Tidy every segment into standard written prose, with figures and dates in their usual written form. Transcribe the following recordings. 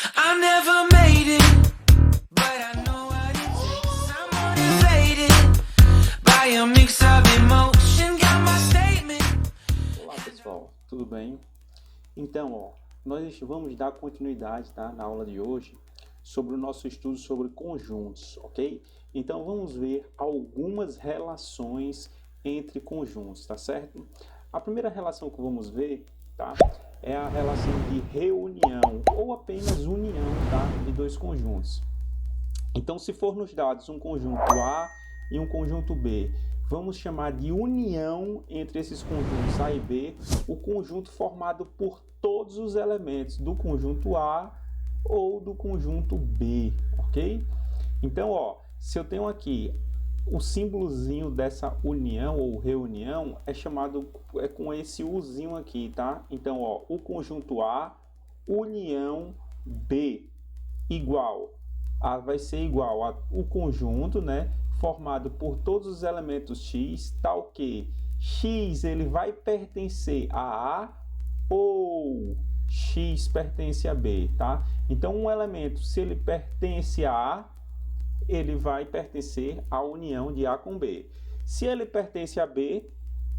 I never made it, but I know what it takes. I'm motivated by a mix of emotion. Got my statement. Olá pessoal, tudo bem? Então, nós vamos dar continuidade, tá, na aula de hoje sobre o nosso estudo sobre conjuntos, ok? Então vamos ver algumas relações entre conjuntos, tá certo? A primeira relação que vamos ver, tá, é a relação de reunião ou apenas união, tá, de dois conjuntos. Então, se for nos dados um conjunto A e um conjunto B, vamos chamar de união entre esses conjuntos A e B o conjunto formado por todos os elementos do conjunto A ou do conjunto B, ok? Então, se eu tenho aqui o símbolozinho dessa união ou reunião é chamado com esse Uzinho aqui, tá? Então, o conjunto A, união B, igual. A vai ser igual a o conjunto, né? Formado por todos os elementos X, tal que X ele vai pertencer a A ou X pertence a B, tá? Então, um elemento, se ele pertence a A, ele vai pertencer à união de A com B. Se ele pertence a B,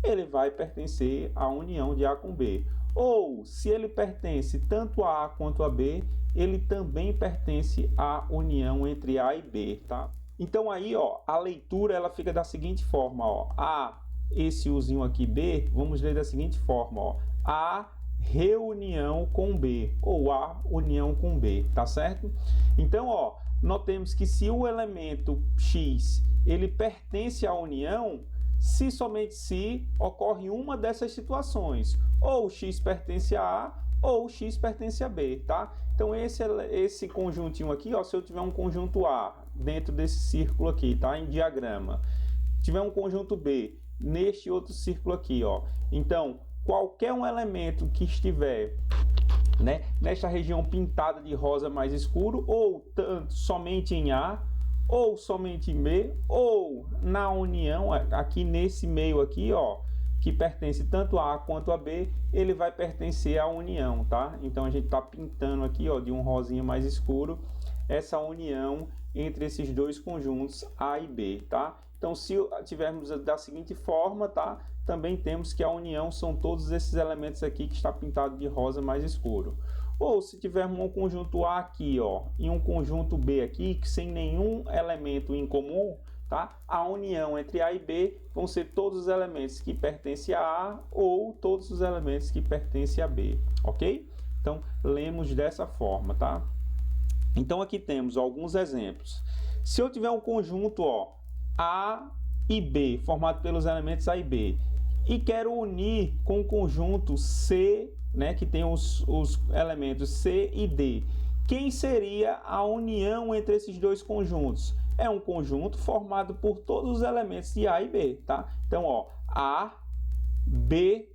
ele vai pertencer à união de A com B. Ou, se ele pertence tanto a A quanto a B, ele também pertence à união entre A e B, tá? Então, aí, a leitura ela fica da seguinte forma, A, esse Uzinho aqui, B, vamos ler da seguinte forma, A reunião com B, ou A união com B, tá certo? Então, notemos que se o elemento X ele pertence à união, se somente se ocorre uma dessas situações, ou X pertence a A ou X pertence a B, tá? Então esse conjuntinho aqui, se eu tiver um conjunto A dentro desse círculo aqui, tá? Em diagrama, tiver um conjunto B neste outro círculo aqui, então qualquer um elemento que estiver, né, nesta região pintada de rosa mais escuro, ou somente em A, ou somente em B, ou na união, aqui nesse meio aqui, que pertence tanto a A quanto a B, ele vai pertencer à união, tá? Então a gente está pintando aqui, de um rosinha mais escuro, essa união entre esses dois conjuntos A e B, tá? Então, se tivermos da seguinte forma, tá? Também temos que a união são todos esses elementos aqui que está pintado de rosa mais escuro. Ou se tivermos um conjunto A aqui, e um conjunto B aqui, que sem nenhum elemento em comum, tá? A união entre A e B vão ser todos os elementos que pertencem a A ou todos os elementos que pertencem a B, ok? Então, lemos dessa forma, tá? Então, aqui temos alguns exemplos. Se eu tiver um conjunto, A e B, formado pelos elementos A e B, e quero unir com o conjunto C, né, que tem os elementos C e D, quem seria a união entre esses dois conjuntos? É um conjunto formado por todos os elementos de A e B, tá? Então, A, B,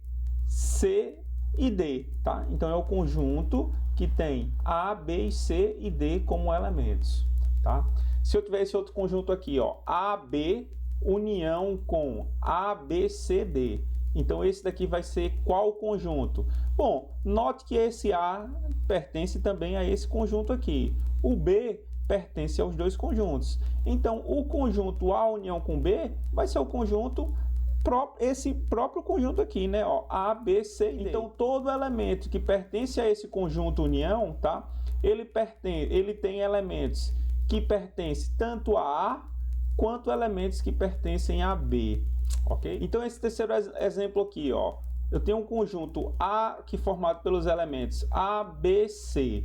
C e D, tá? Então, é o conjunto que tem A, B, C e D como elementos, tá? Se eu tiver esse outro conjunto aqui, AB, união com A, B, C, D. Então, esse daqui vai ser qual conjunto? Bom, note que esse A pertence também a esse conjunto aqui. O B pertence aos dois conjuntos. Então, o conjunto A união com B vai ser o conjunto, esse próprio conjunto aqui, né? A, B, C e D. Então, todo elemento que pertence a esse conjunto união, tá? Ele tem elementos que pertencem tanto a A quanto elementos que pertencem a B, ok? Então, esse terceiro exemplo aqui, eu tenho um conjunto A que é formado pelos elementos A, B, C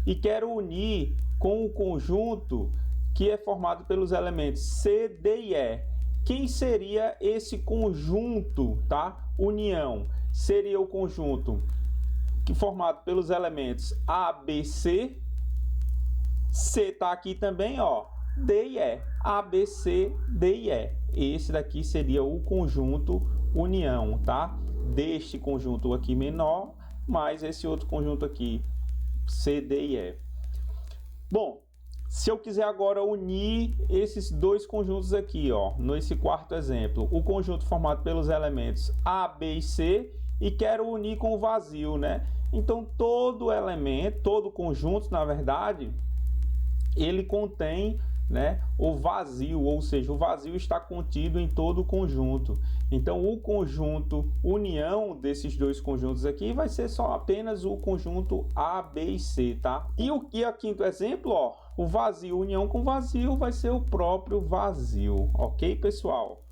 e quero unir com o conjunto que é formado pelos elementos C, D e E. Quem seria esse conjunto, tá? União seria o conjunto que é formado pelos elementos A, B, C. C está aqui também, D e E. A, B, C, D e E. Esse daqui seria o conjunto união, tá? Deste conjunto aqui menor, mais esse outro conjunto aqui, C, D e E. Bom, se eu quiser agora unir esses dois conjuntos aqui, nesse quarto exemplo, o conjunto formado pelos elementos A, B e C, e quero unir com o vazio, né? Então todo elemento, todo conjunto, na verdade, ele contém, né, o vazio, ou seja, o vazio está contido em todo o conjunto. Então o conjunto união desses dois conjuntos aqui vai ser só apenas o conjunto A, B e C, tá? E o quinto exemplo, ó, o vazio, união com vazio vai ser o próprio vazio, ok, pessoal?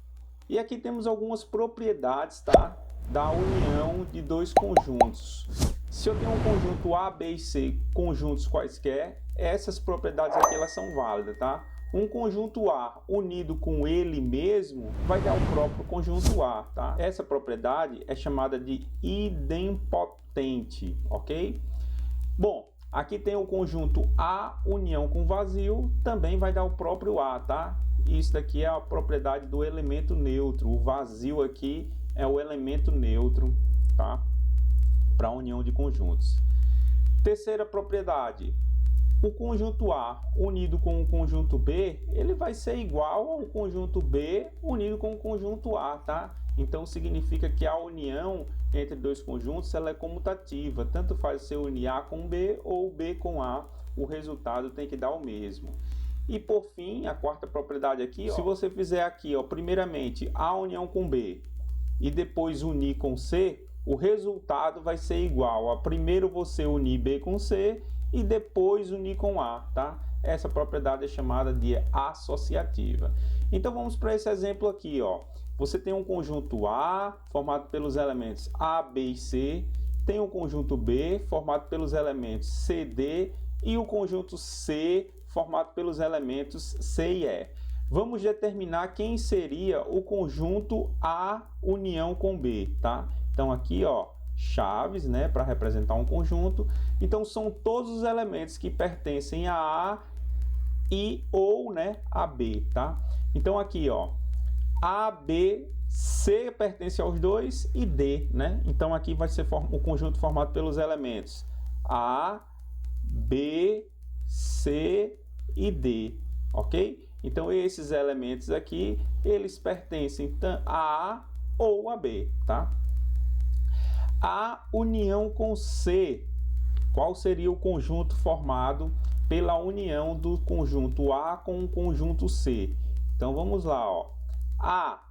E aqui temos algumas propriedades, tá, da união de dois conjuntos. Se eu tenho um conjunto A, B e C, conjuntos quaisquer, essas propriedades aqui elas são válidas, tá? Um conjunto A unido com ele mesmo vai dar o próprio conjunto A, tá? Essa propriedade é chamada de idempotente, ok? Bom, aqui tem o conjunto A união com vazio, também vai dar o próprio A, tá? Isso daqui é a propriedade do elemento neutro. O vazio aqui é o elemento neutro, tá? Para a união de conjuntos. Terceira propriedade, o conjunto A unido com o conjunto B, ele vai ser igual ao conjunto B unido com o conjunto A, tá? Então significa que a união entre dois conjuntos ela é comutativa, tanto faz você unir A com B ou B com A, o resultado tem que dar o mesmo. E por fim, a quarta propriedade aqui, ó, se você fizer aqui, ó, primeiramente A união com B e depois unir com C, o resultado vai ser igual a primeiro você unir B com C e depois unir com A, tá? Essa propriedade é chamada de associativa. Então vamos para esse exemplo aqui, ó. Você tem um conjunto A formado pelos elementos A, B e C, tem um conjunto B formado pelos elementos C, D e o conjunto C formado pelos elementos C e E. Vamos determinar quem seria o conjunto A união com B, tá? Então aqui, ó, chaves, né, para representar um conjunto. Então são todos os elementos que pertencem a A e ou, né, a B, tá? Então aqui, ó, A, B, C pertence aos dois e D, né? Então aqui vai ser o conjunto formado pelos elementos A, B, C e D, ok? Então esses elementos aqui, eles pertencem a A ou a B, tá? A união com C, qual seria o conjunto formado pela união do conjunto A com o conjunto C? Então vamos lá, ó. A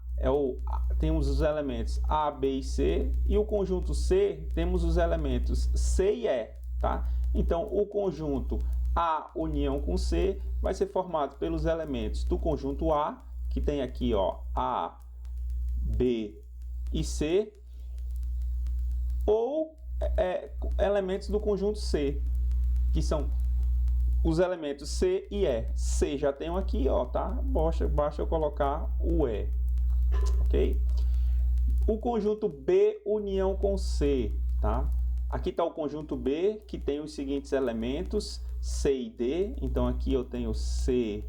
temos os elementos A, B e C, e o conjunto C temos os elementos C e E, tá? Então o conjunto A união com C vai ser formado pelos elementos do conjunto A, que tem aqui, ó, A, B e C, ou elementos do conjunto C, que são os elementos C e E. C já tenho aqui, ó, tá? Basta eu colocar o E, ok? O conjunto B união com C, tá? Aqui está o conjunto B, que tem os seguintes elementos, C e D. Então aqui eu tenho C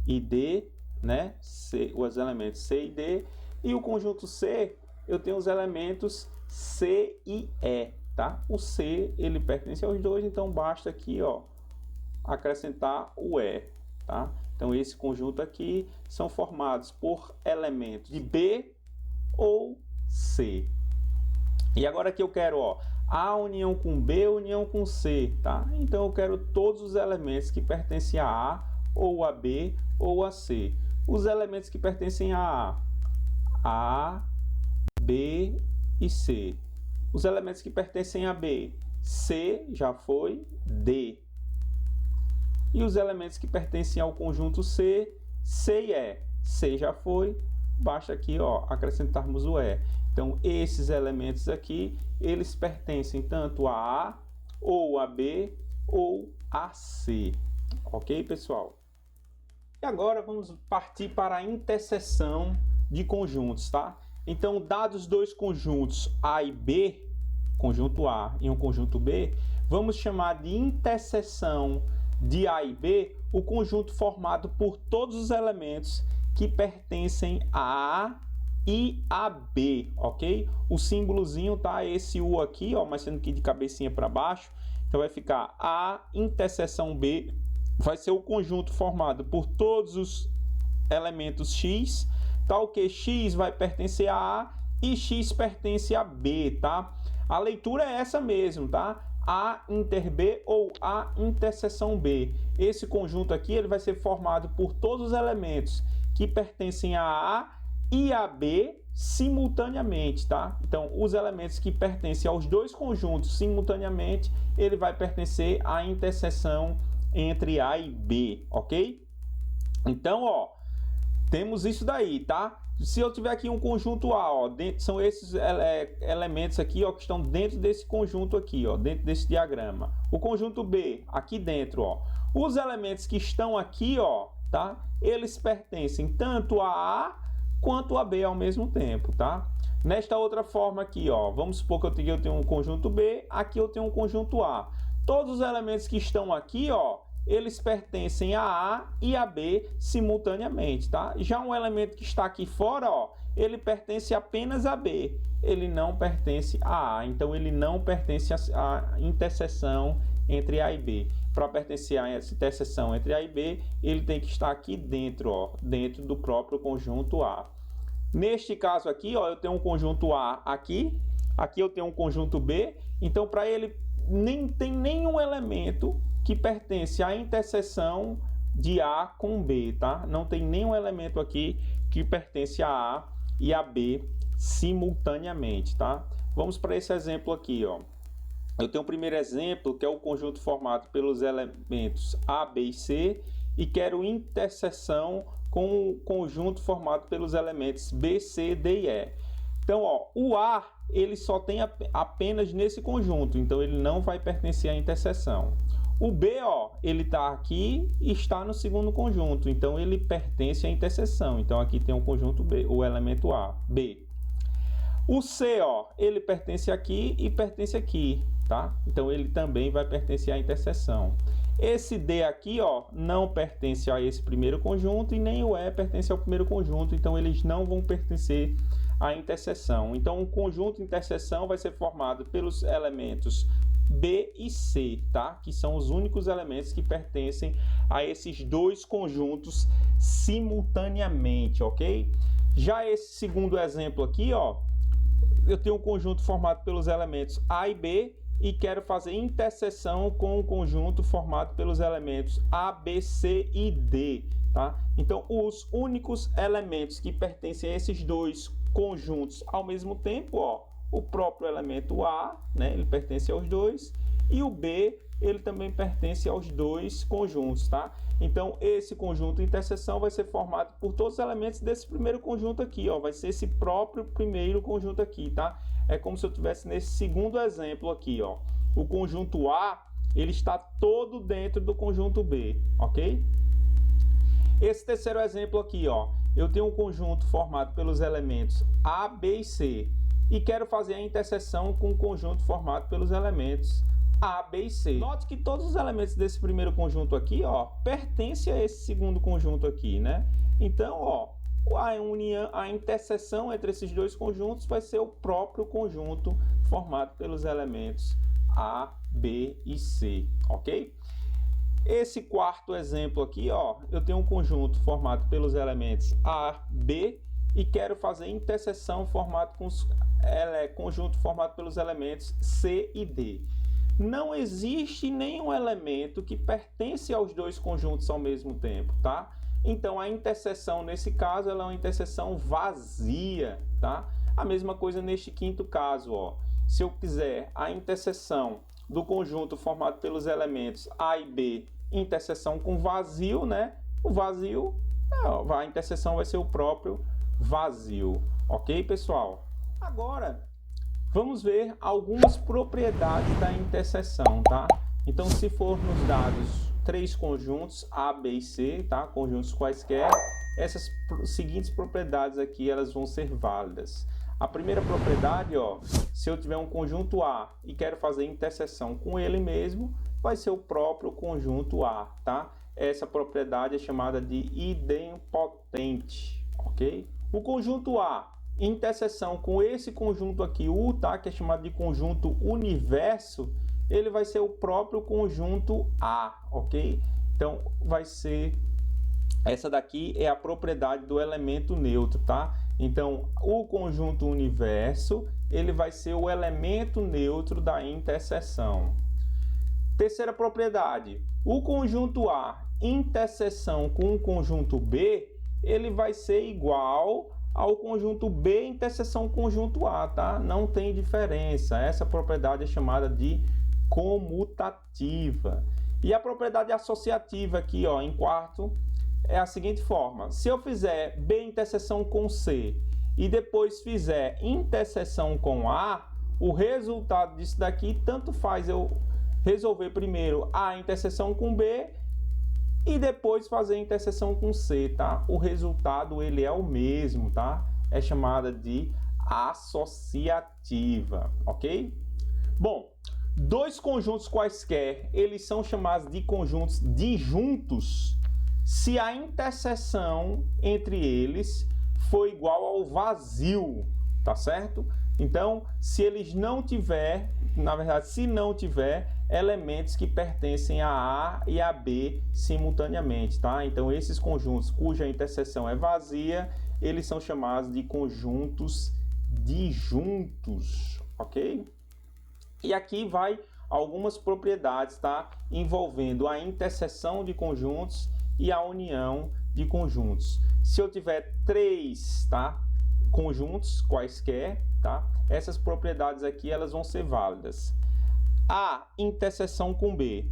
e D, né? Os elementos C e D. E o conjunto C, eu tenho os elementos C e E, tá? O C, ele pertence aos dois, então basta aqui, ó, acrescentar o E, tá? Então esse conjunto aqui são formados por elementos de B ou C. E agora aqui eu quero, ó, A união com B, união com C, tá? Então eu quero todos os elementos que pertencem a A, ou a B, ou a C. Os elementos que pertencem a A, B e C. Os elementos que pertencem a B, C já foi, D. E os elementos que pertencem ao conjunto C, C e E. C já foi, basta aqui, ó, acrescentarmos o E. Então esses elementos aqui, eles pertencem tanto a A, ou a B, ou a C. Ok, pessoal? E agora vamos partir para a interseção de conjuntos, tá? Então, dados dois conjuntos A e B, conjunto A e um conjunto B, vamos chamar de interseção de A e B o conjunto formado por todos os elementos que pertencem a A e a B, ok? O símbolozinho tá esse U aqui, ó, mas sendo que de cabecinha para baixo, então vai ficar A interseção B, vai ser o conjunto formado por todos os elementos X, tal que X vai pertencer a A e X pertence a B, tá? A leitura é essa mesmo, tá? A inter B ou A interseção B. Esse conjunto aqui ele vai ser formado por todos os elementos que pertencem a A e a B simultaneamente, tá? Então, os elementos que pertencem aos dois conjuntos simultaneamente, ele vai pertencer à interseção entre A e B, ok? Então, ó, temos isso daí, tá? Se eu tiver aqui um conjunto A, ó, são esses elementos aqui, ó, que estão dentro desse conjunto aqui, ó, dentro desse diagrama. O conjunto B, aqui dentro, ó. Os elementos que estão aqui, ó, tá? Eles pertencem tanto a A quanto a B ao mesmo tempo, tá? Nesta outra forma aqui, ó, vamos supor que eu tenho um conjunto B, aqui eu tenho um conjunto A. Todos os elementos que estão aqui, ó, eles pertencem a A e a B simultaneamente, tá? Já um elemento que está aqui fora, ó, ele pertence apenas a B, ele não pertence a A, então ele não pertence à interseção entre A e B. Para pertencer a essa interseção entre A e B, ele tem que estar aqui dentro, ó, dentro do próprio conjunto A. Neste caso aqui, ó, eu tenho um conjunto A aqui eu tenho um conjunto B, então para ele nem tem nenhum elemento que pertence à interseção de A com B, tá? Não tem nenhum elemento aqui que pertence a A e a B simultaneamente, tá? Vamos para esse exemplo aqui, ó. Eu tenho o primeiro exemplo, que é o conjunto formado pelos elementos A, B e C, e quero interseção com o conjunto formado pelos elementos B, C, D e E. Então, ó, o A, ele só tem apenas nesse conjunto, então ele não vai pertencer à interseção. O B, ó, ele está aqui e está no segundo conjunto, então ele pertence à interseção. Então aqui tem o conjunto B, o elemento A, B. O C, ó, ele pertence aqui e pertence aqui, tá? Então ele também vai pertencer à interseção. Esse D aqui, ó, não pertence a esse primeiro conjunto e nem o E pertence ao primeiro conjunto, então eles não vão pertencer à interseção. Então o conjunto interseção vai ser formado pelos elementos B e C, tá? Que são os únicos elementos que pertencem a esses dois conjuntos simultaneamente, ok? Já esse segundo exemplo aqui, ó, eu tenho um conjunto formado pelos elementos A e B e quero fazer interseção com o conjunto formado pelos elementos A, B, C e D, tá? Então, os únicos elementos que pertencem a esses dois conjuntos ao mesmo tempo, ó, o próprio elemento A, né, ele pertence aos dois, e o B, ele também pertence aos dois conjuntos, tá? Então, esse conjunto de interseção vai ser formado por todos os elementos desse primeiro conjunto aqui, ó, vai ser esse próprio primeiro conjunto aqui, tá? É como se eu tivesse nesse segundo exemplo aqui, ó. O conjunto A, ele está todo dentro do conjunto B, ok? Esse terceiro exemplo aqui, ó, eu tenho um conjunto formado pelos elementos A, B e C, e quero fazer a interseção com o conjunto formado pelos elementos A, B e C. Note que todos os elementos desse primeiro conjunto aqui, ó, pertencem a esse segundo conjunto aqui, né? Então, ó, a interseção entre esses dois conjuntos vai ser o próprio conjunto formado pelos elementos A, B e C, ok? Esse quarto exemplo aqui, ó, eu tenho um conjunto formado pelos elementos A, B e quero fazer interseção formado com conjunto formado pelos elementos C e D. Não existe nenhum elemento que pertence aos dois conjuntos ao mesmo tempo, tá? Então a interseção nesse caso ela é uma interseção vazia, tá? A mesma coisa neste quinto caso, ó. Se eu quiser a interseção do conjunto formado pelos elementos A e B, interseção com vazio, né? O vazio, a interseção vai ser o próprio vazio, ok, pessoal? Agora, vamos ver algumas propriedades da interseção, tá? Então, se for nos dados três conjuntos, A, B e C, tá? Conjuntos quaisquer, essas seguintes propriedades aqui, elas vão ser válidas. A primeira propriedade, ó, se eu tiver um conjunto A e quero fazer interseção com ele mesmo, vai ser o próprio conjunto A, tá? Essa propriedade é chamada de idempotente, ok? O conjunto A, interseção com esse conjunto aqui, U, tá? Que é chamado de conjunto universo, ele vai ser o próprio conjunto A, ok? Então, vai ser Essa daqui é a propriedade do elemento neutro, tá? Então, o conjunto universo, ele vai ser o elemento neutro da interseção. Terceira propriedade, o conjunto A interseção com o conjunto B, ele vai ser igual ao conjunto B interseção com o conjunto A, tá? Não tem diferença. Essa propriedade é chamada de comutativa. E a propriedade associativa aqui, ó, em quarto, é a seguinte forma: se eu fizer B interseção com C e depois fizer interseção com A, o resultado disso daqui tanto faz eu resolver primeiro A interseção com B e depois fazer interseção com C, tá? O resultado ele é o mesmo, tá? É chamada de associativa, ok? Bom, dois conjuntos quaisquer, eles são chamados de conjuntos disjuntos se a interseção entre eles for igual ao vazio, tá certo? Então, se eles não tiver, na verdade, se não tiver elementos que pertencem a A e a B simultaneamente, tá? Então, esses conjuntos cuja interseção é vazia, eles são chamados de conjuntos disjuntos, ok? E aqui vai algumas propriedades, tá? Envolvendo a interseção de conjuntos e a união de conjuntos. Se eu tiver três, tá, conjuntos quaisquer, tá, essas propriedades aqui elas vão ser válidas. A interseção com B.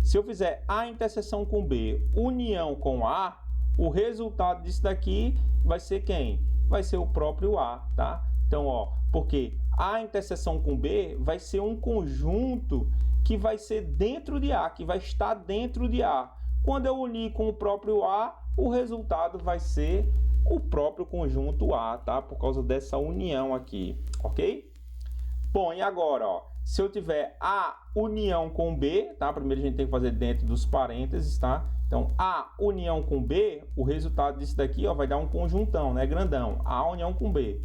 Se eu fizer A interseção com B, união com A, o resultado disso daqui vai ser quem? Vai ser o próprio A, tá? Então, ó, porque A interseção com B vai ser um conjunto que vai ser dentro de A, que vai estar dentro de A. Quando eu unir com o próprio A, o resultado vai ser o próprio conjunto A, tá? Por causa dessa união aqui, ok? Bom, e agora, ó, se eu tiver A união com B, tá? Primeiro a gente tem que fazer dentro dos parênteses, tá? Então, A união com B, o resultado disso daqui, ó, vai dar um conjuntão, né? Grandão. A união com B.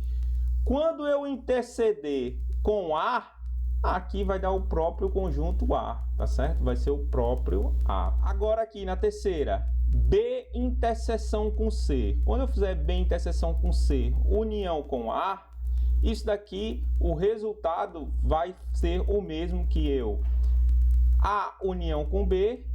Quando eu interceder com A, aqui vai dar o próprio conjunto A, tá certo? Vai ser o próprio A. Agora aqui na terceira, B interseção com C. Quando eu fizer B interseção com C, união com A, isso daqui, o resultado vai ser o mesmo que eu. A união com B,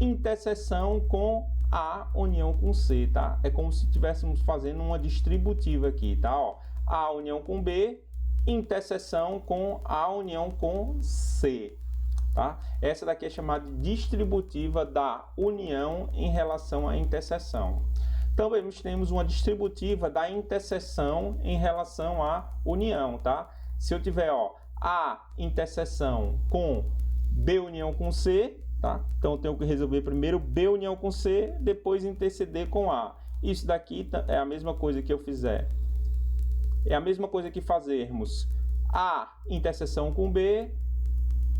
interseção com A união com C, tá? É como se estivéssemos fazendo uma distributiva aqui, tá? Ó, A união com B, interseção com A união com C, tá? Essa daqui é chamada de distributiva da união em relação à interseção. Também temos uma distributiva da interseção em relação à união, tá? Se eu tiver, ó, A interseção com B união com C, tá? Então eu tenho que resolver primeiro B união com C, depois interceder com A. Isso daqui é a mesma coisa que eu fizer. É a mesma coisa que fazermos A interseção com B,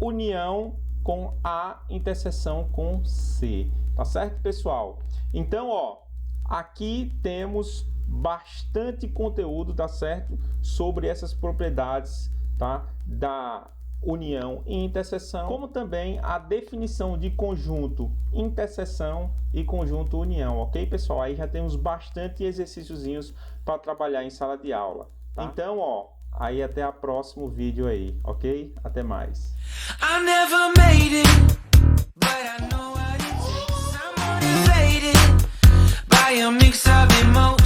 união com A interseção com C. Tá certo, pessoal? Então, ó, aqui temos bastante conteúdo, tá certo? Sobre essas propriedades, tá? Da união e interseção, como também a definição de conjunto interseção e conjunto união, ok, pessoal? Aí já temos bastante exercíciozinhos para trabalhar em sala de aula, tá? Então, ó, aí até o próximo vídeo aí, ok? Até mais. I never made it, but I know what it takes. I'm motivated by a mix of emotions.